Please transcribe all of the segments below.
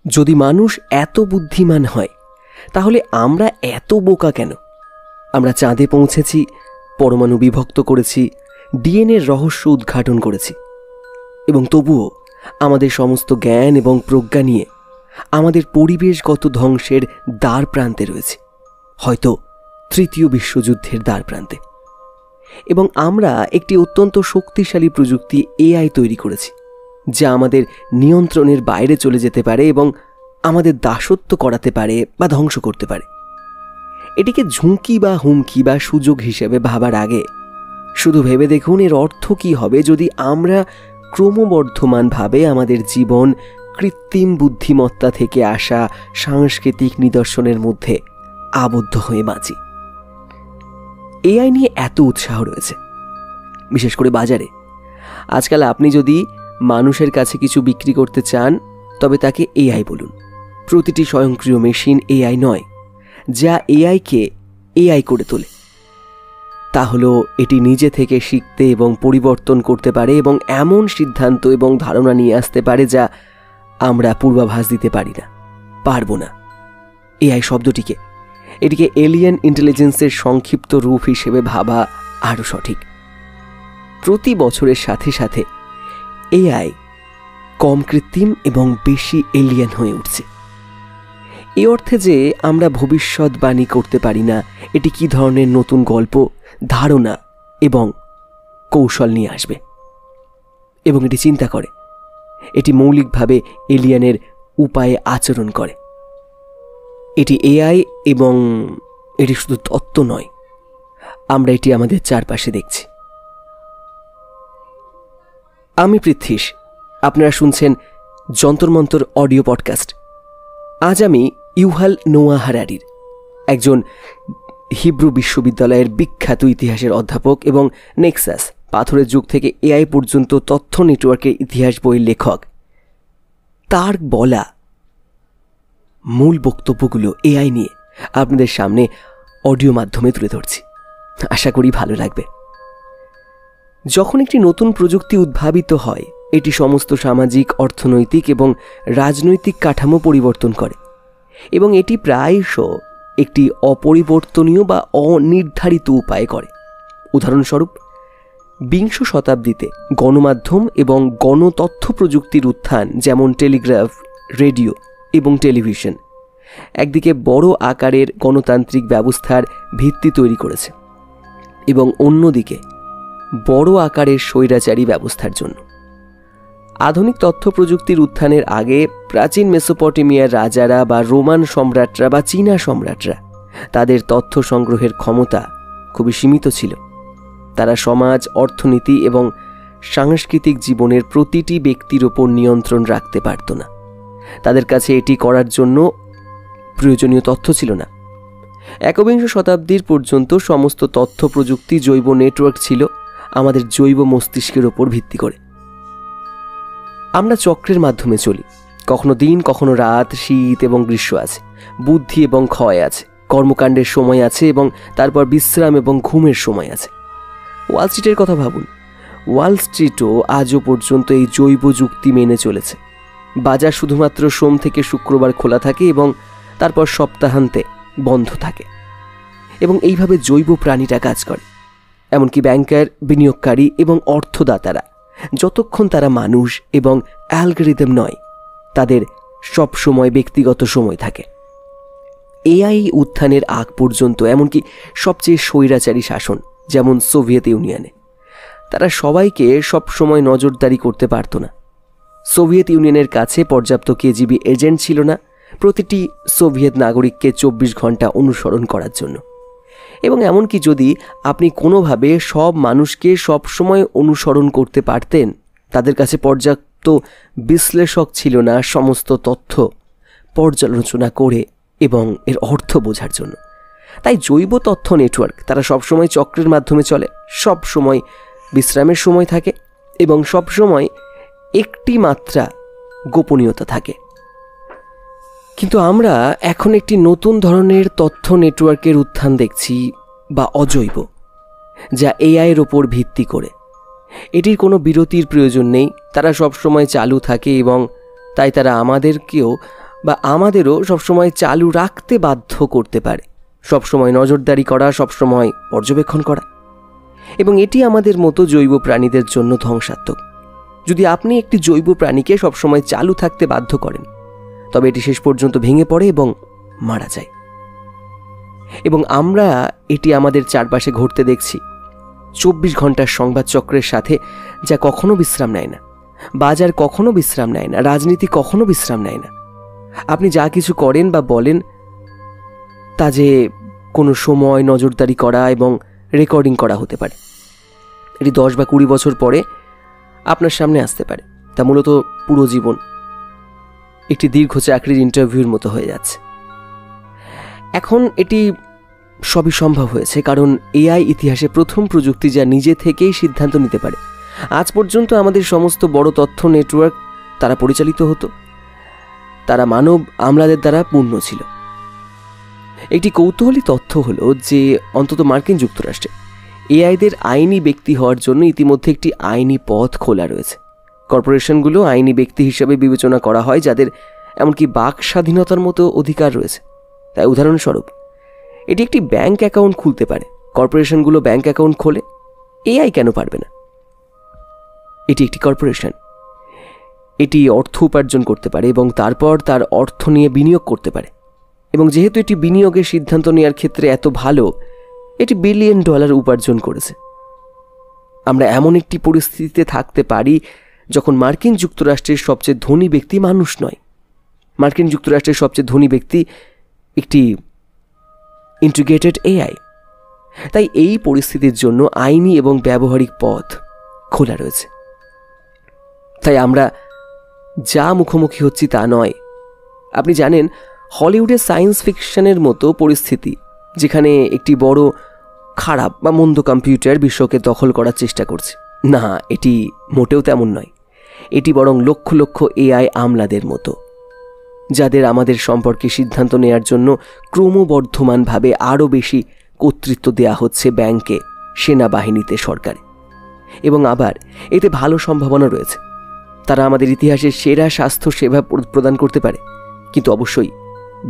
যদি মানুষ এত বুদ্ধিমান হয় তাহলে আমরা এত বোকা কেন? আমরা চাঁদে পৌঁছেছি, পরমাণু বিভক্ত করেছি, ডিএনএর রহস্য উদ্ঘাটন করেছি, এবং তবুও আমাদের সমস্ত জ্ঞান এবং প্রজ্ঞা নিয়ে আমাদের পরিবেশগত ধ্বংসের দ্বার প্রান্তে রয়েছে, হয়তো তৃতীয় বিশ্বযুদ্ধের দ্বার প্রান্তে। এবং আমরা একটি অত্যন্ত শক্তিশালী প্রযুক্তি এআই তৈরি করেছি, যা আমাদের নিয়ন্ত্রণের বাইরে চলে যেতে পারে এবং আমাদের দাসত্ব করাতে পারে বা ধ্বংস করতে পারে। এটিকে ঝুঁকি বা হুমকি বা সুযোগ হিসেবে ভাবার আগে শুধু ভেবে দেখুন এর অর্থ কী হবে যদি আমরা ক্রমবর্ধমানভাবে আমাদের জীবন কৃত্রিম বুদ্ধিমত্তা থেকে আসা সাংস্কৃতিক নিদর্শনের মধ্যে আবদ্ধ হয়ে বাঁচি। এআই নিয়ে এত উৎসাহ রয়েছে, বিশেষ করে বাজারে। আজকাল আপনি যদি মানুষের কাছে কিছু বিক্রি করতে চান তবে তাকে এআই বলুন। প্রতিটি স্বয়ংক্রিয় মেশিন এআই নয়, যা এআইকে এআই করে তোলে তা হলো এটি নিজে থেকে শিখতে এবং পরিবর্তন করতে পারে এবং এমন সিদ্ধান্ত এবং ধারণা নিয়ে আসতে পারে যা আমরা পূর্বাভাস দিতে পারি না, পারব না। এআই শব্দটিকে এটিকে এলিয়েন ইন্টেলিজেন্সের সংক্ষিপ্ত রূপ হিসেবে ভাবা আরও সঠিক। প্রতি বছরের সাথে সাথে এআই কম কৃত্রিম এবং বেশি এলিয়েন হয়ে উঠছে। এই অর্থে যে আমরা ভবিষ্যৎবাণী করতে পারি না এটি কী ধরনের নতুন গল্প, ধারণা এবং কৌশল নিয়ে আসবে, এবং এটি চিন্তা করে, এটি মৌলিকভাবে এলিয়েনের উপায়ে আচরণ করে। এটি এআই এবং এটি শুধু তত্ত্ব নয়, আমরা এটি আমাদের চারপাশে দেখছি। আমি পৃথ্বীশ, আপনারা শুনছেন যন্তর মন্তর অডিও পডকাস্ট। আজ আমি ইউভাল নোয়া হারারির, একজন হিব্রু বিশ্ববিদ্যালয়ের বিখ্যাত ইতিহাসের অধ্যাপক এবং নেক্সাস পাথরের যুগ থেকে এআই পর্যন্ত তথ্য নেটওয়ার্কের ইতিহাস বইয়ের লেখক, তার বলা মূল বক্তব্যগুলো এআই নিয়ে আপনাদের সামনে অডিও মাধ্যমে তুলে ধরছি। আশা করি ভালো লাগবে। যখন একটি নতুন প্রযুক্তি উদ্ভাবিত হয় এটি সমস্ত সামাজিক, অর্থনৈতিক এবং রাজনৈতিক কাঠামো পরিবর্তন করে, এবং এটি প্রায়শ একটি অপরিবর্তনীয় বা অনির্ধারিত উপায়ে করে। উদাহরণস্বরূপ, বিংশ শতাব্দীতে গণমাধ্যম এবং গণতথ্য প্রযুক্তির উত্থান, যেমন টেলিগ্রাফ, রেডিও এবং টেলিভিশন, একদিকে বড় আকারের গণতান্ত্রিক ব্যবস্থার ভিত্তি তৈরি করেছে এবং অন্যদিকে বড় আকারের স্বৈরাচারী ব্যবস্থার জন্য। আধুনিক তথ্য প্রযুক্তির উত্থানের আগে প্রাচীন মেসোপটেমিয়ার রাজারা বা রোমান সম্রাটরা বা চীনা সম্রাটরা তাদের তথ্য সংগ্রহের ক্ষমতা খুবই সীমিত ছিল। তারা সমাজ, অর্থনীতি এবং সাংস্কৃতিক জীবনের প্রতিটি ব্যক্তির ওপর নিয়ন্ত্রণ রাখতে পারত না। তাদের কাছে এটি করার জন্য প্রয়োজনীয় তথ্য ছিল না। একবিংশ শতাব্দীর পর্যন্ত সমস্ত তথ্য প্রযুক্তি জৈব নেটওয়ার্ক ছিল, আমাদের জৈব মস্তিষ্কের ওপর ভিত্তি করে। আমরা চক্রের মাধ্যমে চলি, কখনো দিন, কখনো রাত, শীত এবং গ্রীষ্ম আছে, বুদ্ধি এবং ক্ষয় আছে, কর্মকাণ্ডের সময় আছে এবং তারপর বিশ্রাম এবং ঘুমের সময় আছে। ওয়াল স্ট্রিটের কথা ভাবুন। ওয়াল স্ট্রিটও আজও পর্যন্ত এই জৈব যুক্তি মেনে চলেছে। বাজার শুধুমাত্র সোম থেকে শুক্রবার খোলা থাকে এবং তারপর সপ্তাহান্তে বন্ধ থাকে, এবং এইভাবে জৈব প্রাণীটা কাজ করে। এমনকি ব্যাংকার, বিনিয়োগকারী এবং অর্থদাতারা, যতক্ষণ তারা মানুষ এবং অ্যালগরিদম নয়, তাদের সব সময় ব্যক্তিগত সময় থাকে। এআই উত্থানের আগ পর্যন্ত, এমনকি সবচেয়ে স্বৈরাচারী শাসন যেমন সোভিয়েত ইউনিয়নে, তারা সবাইকে সব সময় নজরদারি করতে পারত না। সোভিয়েত ইউনিয়নের কাছে পর্যাপ্ত কেজিবি এজেন্ট ছিল না প্রতিটি সোভিয়েত নাগরিককে 24 ঘন্টা অনুসরণ করার জন্য। এবং এমনকি যদি আপনি কোনোভাবে সব মানুষকে সব সময় অনুসরণ করতে পারতেন, তাদের কাছে পর্যাপ্ত বিশ্লেষক ছিল না সমস্ত তথ্য পর্যালোচনা করে এবং এর অর্থ বোঝার জন্য। তাই জৈব তথ্য নেটওয়ার্ক, তারা সবসময় চক্রের মাধ্যমে চলে, সব সময় বিশ্রামের সময় থাকে এবং সব সময় একটি মাত্রা গোপনীয়তা থাকে। কিন্তু আমরা এখন একটি নতুন ধরনের তথ্য নেটওয়ার্কের উত্থান দেখছি, বা অজৈব, যা এআইয়ের ওপর ভিত্তি করে। এটির কোনো বিরতির প্রয়োজন নেই, তারা সব সময় চালু থাকে এবং তাই তারা আমাদেরকেও বা আমাদেরও সবসময় চালু রাখতে বাধ্য করতে পারে, সবসময় নজরদারি করা, সবসময় পর্যবেক্ষণ করা। এবং এটি আমাদের মতো জৈব প্রাণীদের জন্য ধ্বংসাত্মক। যদি আপনি একটি জৈব প্রাণীকে সবসময় চালু থাকতে বাধ্য করেন, তবে এটি শেষ পর্যন্ত ভেঙে পড়ে এবং মারা যায়। এবং আমরা এটি আমাদের চারপাশে ঘটতে দেখছি। 24 ঘন্টার সংবাদ চক্রের সাথে, যা কখনো বিশ্রাম নেয় না। বাজার কখনো বিশ্রাম নেয় না, রাজনীতি কখনো বিশ্রাম নেয় না। আপনি যা কিছু করেন বা বলেন তা যে কোনো সময় নজরদারি করা এবং রেকর্ডিং করা হতে পারে। এটি 10 বা 20 বছর পরে আপনার সামনে আসতে পারে। তা মূলত পুরো জীবন একটি দীর্ঘ চাকরির ইন্টারভিউর মতো হয়ে যাচ্ছে। এখন এটি সবই সম্ভব হয়েছে কারণ এআই ইতিহাসে প্রথম প্রযুক্তি যা নিজে থেকেই সিদ্ধান্ত নিতে পারে। আজ পর্যন্ত আমাদের সমস্ত বড় তথ্য নেটওয়ার্ক তারা পরিচালিত হতো, তারা মানব আমলাদের দ্বারা পূর্ণ ছিল। একটি কৌতূহলী তথ্য হলো যে অন্তত মার্কিন যুক্তরাষ্ট্রে এআইদের আইনি ব্যক্তি হওয়ার জন্য ইতিমধ্যে একটি আইনি পথ খোলা রয়েছে। কর্পোরেশনগুলো আইনি ব্যক্তি হিসাবে বিবেচনা করা হয়, যাদের এমনকি বাক স্বাধীনতার মতো অধিকার রয়েছে। তাই উদাহরণস্বরূপ, এটি একটি ব্যাংক অ্যাকাউন্ট খুলতে পারে। কর্পোরেশনগুলো ব্যাংক অ্যাকাউন্ট খোলে, এআই কেন পারবে না? এটি একটি কর্পোরেশন, এটি অর্থ উপার্জন করতে পারে এবং তারপর তার অর্থ নিয়ে বিনিয়োগ করতে পারে। এবং যেহেতু এটি বিনিয়োগের সিদ্ধান্ত নেওয়ার ক্ষেত্রে এত ভালো, এটি $1 বিলিয়ন উপার্জন করেছে। আমরা এমন একটি পরিস্থিতিতে থাকতে পারি যখন মার্কিন যুক্তরাষ্ট্রের সবচেয়ে ধনী ব্যক্তি মানুষ নয়, মার্কিন যুক্তরাষ্ট্রের সবচেয়ে ধনী ব্যক্তি একটি ইন্টিগ্রেটেড এআই। তাই এই পরিস্থিতির জন্য আইনি এবং ব্যবহারিক পথ খোলা রয়েছে। তাই আমরা যা মুখোমুখি হচ্ছি তা নয়। আপনি জানেন, হলিউডের সায়েন্স ফিকশনের মতো পরিস্থিতি, যেখানে একটি বড় খারাপ বা মন্দ কম্পিউটার বিশ্বকে দখল করার চেষ্টা করছে, না, এটি মোটেও তেমন নয়। এটি বরং লক্ষ লক্ষ এআই আমলাদের মতো, যাদের আমাদের সম্পর্কে সিদ্ধান্ত নেয়ার জন্য ক্রমবর্ধমানভাবে আরও বেশি কর্তৃত্ব দেয়া হচ্ছে ব্যাংকে, সেনাবাহিনীতে, সরকারে। এবং আবার এতে ভালো সম্ভাবনা রয়েছে। তারা আমাদের ইতিহাসের সেরা স্বাস্থ্য সেবা প্রদান করতে পারে, কিন্তু অবশ্যই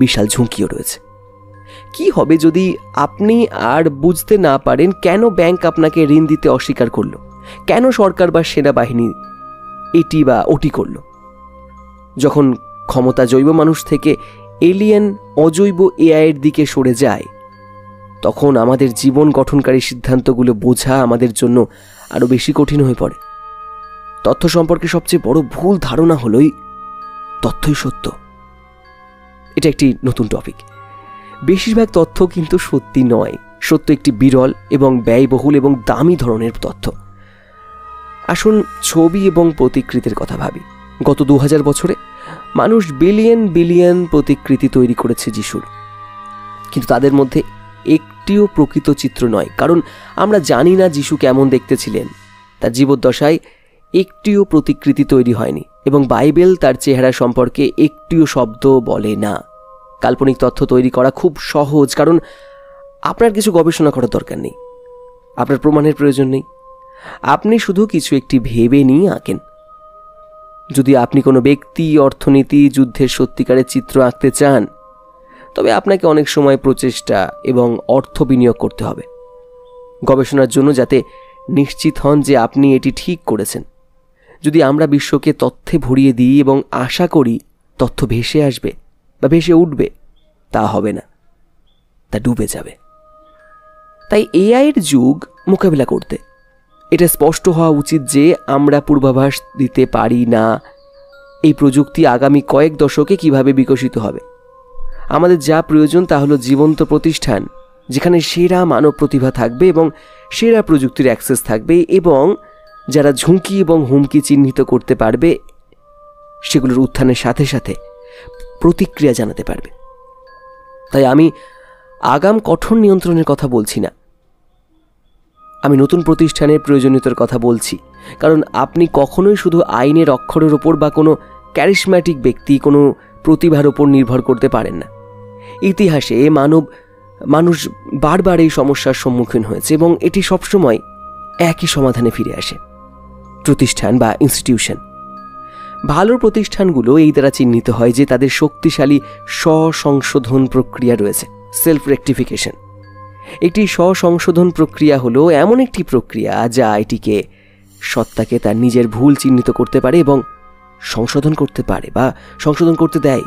বিশাল ঝুঁকিও রয়েছে। কি হবে যদি আপনি আর বুঝতে না পারেন কেন ব্যাংক আপনাকে ঋণ দিতে অস্বীকার করলো, কেন সরকার বা সেনাবাহিনী এটি বা ওটি করল? যখন ক্ষমতা জৈব মানুষ থেকে এলিয়েন অজৈব এআইয়ের দিকে সরে যায়, তখন আমাদের জীবন গঠনকারী সিদ্ধান্তগুলো বোঝা আমাদের জন্য আরও বেশি কঠিন হয়ে পড়ে। তথ্য সম্পর্কে সবচেয়ে বড় ভুল ধারণা হলোই তথ্যই সত্য। এটা একটি নতুন টপিক। বেশিরভাগ তথ্য কিন্তু সত্যি নয়। সত্য একটি বিরল এবং ব্যয়বহুল এবং দামি ধরনের তথ্য। আসুন ছবি এবং প্রতিকৃতির কথা ভাবি। গত 2000 বছরে মানুষ বিলিয়ন বিলিয়ন প্রতিকৃতি তৈরি করেছে যিশুর, কিন্তু তাদের মধ্যে একটিও প্রকৃত চিত্র নয়, কারণ আমরা জানি না যিশু কেমন দেখতে ছিলেন। তার জীবদ্দশায় একটিও প্রতিকৃতি তৈরি হয়নি এবং বাইবেল তার চেহারা সম্পর্কে একটিও শব্দ বলে না। কাল্পনিক তথ্য তৈরি করা খুব সহজ, কারণ আপনার কিছু গবেষণা করার দরকার নেই, আপনার প্রমাণের প্রয়োজন নেই। আপনি শুধু কিছু একটি ভেবে নিয়ে আঁকেন। যদি আপনি কোনো ব্যক্তি, অর্থনীতি, যুদ্ধের সত্যিকারের চিত্র আঁকতে চান, তবে আপনাকে অনেক সময় প্রচেষ্টা এবং অর্থ বিনিয়োগ করতে হবে গবেষণার জন্য, যাতে নিশ্চিত হন যে আপনি এটি ঠিক করেছেন। যদি আমরা বিশ্বকে তথ্যে ভরিয়ে দিই এবং আশা করি তথ্য ভেসে আসবে বা ভেসে উঠবে, তা হবে না, তা ডুবে যাবে। তাই এআইয়ের যুগ মোকাবিলা করতে এটা স্পষ্ট হওয়া উচিত যে আমরা পূর্বাভাস দিতে পারি না এই প্রযুক্তি আগামী কয়েক দশকে কিভাবে বিকশিত হবে। আমাদের যা প্রয়োজন তা হলো জীবন্ত প্রতিষ্ঠান, যেখানে সেরা মানব প্রতিভা থাকবে এবং সেরা প্রযুক্তির অ্যাক্সেস থাকবে, এবং যারা ঝুঁকি এবং হুমকি চিহ্নিত করতে পারবে, সেগুলোর উত্থানের সাথে সাথে প্রতিক্রিয়া জানাতে পারবে। তাই আমি আগাম কঠোর নিয়ন্ত্রণের কথা বলছি না, আমি নতুন প্রতিষ্ঠানের প্রয়োজনীয়তার কথা বলছি। কারণ আপনি কখনোই শুধু আইনের অক্ষরের ওপর বা কোনো ক্যারিশম্যাটিক ব্যক্তি, কোনো প্রতিভার ওপর নির্ভর করতে পারেন না। ইতিহাসে মানুষ বারবার এই সমস্যার সম্মুখীন হয়েছে এবং এটি সবসময় একই সমাধানে ফিরে আসে, প্রতিষ্ঠান বা ইনস্টিটিউশন। ভালো প্রতিষ্ঠানগুলো এই দ্বারা চিহ্নিত হয় যে তাদের শক্তিশালী স্বসংশোধন প্রক্রিয়া রয়েছে, সেলফ রেকটিফিকেশন। একটি স্বসংশোধন প্রক্রিয়া হলো এমন একটি প্রক্রিয়া যা এটিকে সত্তাকে তার নিজের ভুল চিহ্নিত করতে পারে এবং সংশোধন করতে পারে বা সংশোধন করতে দেয়।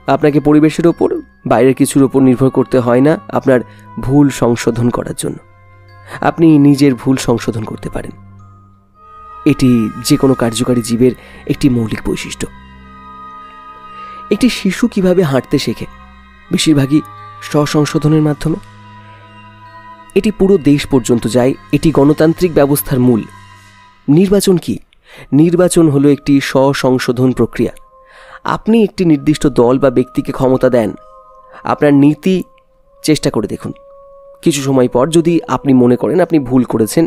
আপনাকে পরিবেশের ওপর, বাইরের কিছুর ওপর নির্ভর করতে হয় না আপনার ভুল সংশোধন করার জন্য। আপনি নিজের ভুল সংশোধন করতে পারেন। এটি যে কোনো কার্যকারী জীবের একটি মৌলিক বৈশিষ্ট্য। একটি শিশু কিভাবে হাঁটতে শেখে? বেশিরভাগই স্বসংশোধনের মাধ্যমে। এটি পুরো দেশ পর্যন্ত যায়। এটি গণতান্ত্রিক ব্যবস্থার মূল। নির্বাচন কি? নির্বাচন হলো একটি স্বসংশোধন প্রক্রিয়া। আপনি একটি নির্দিষ্ট দল বা ব্যক্তিকে ক্ষমতা দেন। আপনার নীতি চেষ্টা করে দেখুন। কিছু সময় পর যদি আপনি মনে করেন আপনি ভুল করেছেন,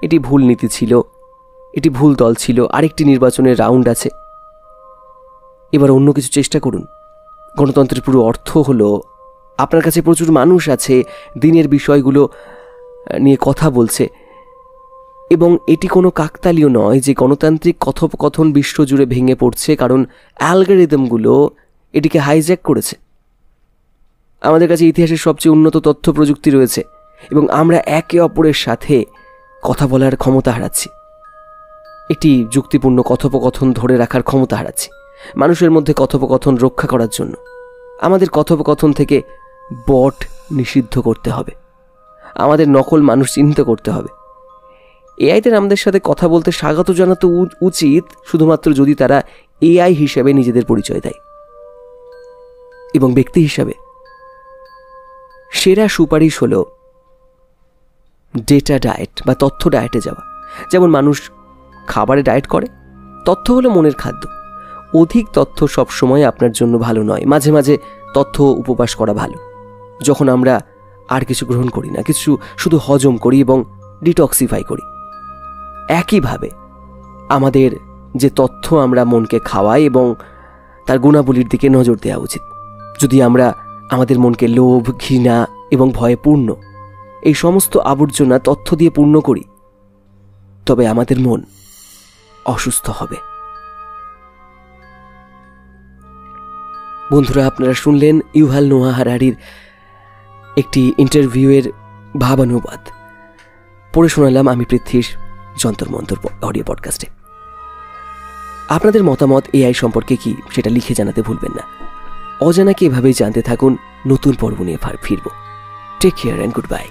এটি ভুল নীতি ছিল, এটি ভুল দল ছিল, আরেকটি নির্বাচনের রাউন্ড আছে, এবার অন্য কিছু চেষ্টা করুন। গণতন্ত্রের পুরো অর্থ হলো আপনার কাছে প্রচুর মানুষ আছে, দিনের বিষয়গুলো নিয়ে কথা বলছে, এবং এটি কোনো কাকতালীয় নয় যে গণতান্ত্রিক কথোপকথন বিশ্বজুড়ে ভেঙে পড়ছে কারণ অ্যালগরিদমগুলো এটিকে হাইজ্যাক করেছে। আমাদের কাছে ইতিহাসের সবচেয়ে উন্নত তথ্য প্রযুক্তি রয়েছে এবং আমরা একে অপরের সাথে কথা বলার ক্ষমতা হারাচ্ছি। একটি যুক্তিপূর্ণ কথোপকথন ধরে রাখার ক্ষমতা হারাচ্ছি। মানুষের মধ্যে কথোপকথন রক্ষা করার জন্য আমাদের কথোপকথন থেকে বট নিষিদ্ধ করতে হবে। আমাদের নকল মানুষ চিহ্নিত করতে হবে। এআইদের আমাদের সাথে কথা বলতে স্বাগত জানাতে উচিত শুধুমাত্র যদি তারা এআই হিসেবে নিজেদের পরিচয় দেয়। এবং ব্যক্তি হিসাবে সেরা সুপারিশ হলো ডেটা ডায়েট বা তথ্য ডায়েটে যাওয়া। যেমন মানুষ খাবারে ডায়েট করে, তথ্য হলো মনের খাদ্য। অধিক তথ্য সবসময় আপনার জন্য ভালো নয়। মাঝে মাঝে তথ্য উপবাস করা ভালো, যখন আমরা আর কিছু গ্রহণ করি না, কিছু শুধু হজম করি এবং ডিটক্সিফাই করি। একইভাবে আমাদের যে তথ্য আমরা মনকে খাওয়াই এবং তার গুণাবলীর দিকে নজর দেওয়া উচিত। যদি আমরা আমাদের মনকে লোভ, ঘৃণা এবং ভয়ে পূর্ণ এই সমস্ত আবর্জনা তথ্য দিয়ে পূর্ণ করি, তবে আমাদের মন অসুস্থ হবে। বন্ধুরা, আপনারা শুনলেন ইউভাল নোয়া হারারির একটি ইন্টারভিউয়ের ভাবানুবাদ। পড়ে শোনালাম আমি পৃথ্বীশ যন্তর মন্তর অডিও পডকাস্টে। আপনাদের মতামত এআই সম্পর্কে কি সেটা লিখে জানাতে ভুলবেন না। অজানাকে এভাবেই জানতে থাকুন। নতুন পর্ব নিয়ে ফিরব। Take care and good by.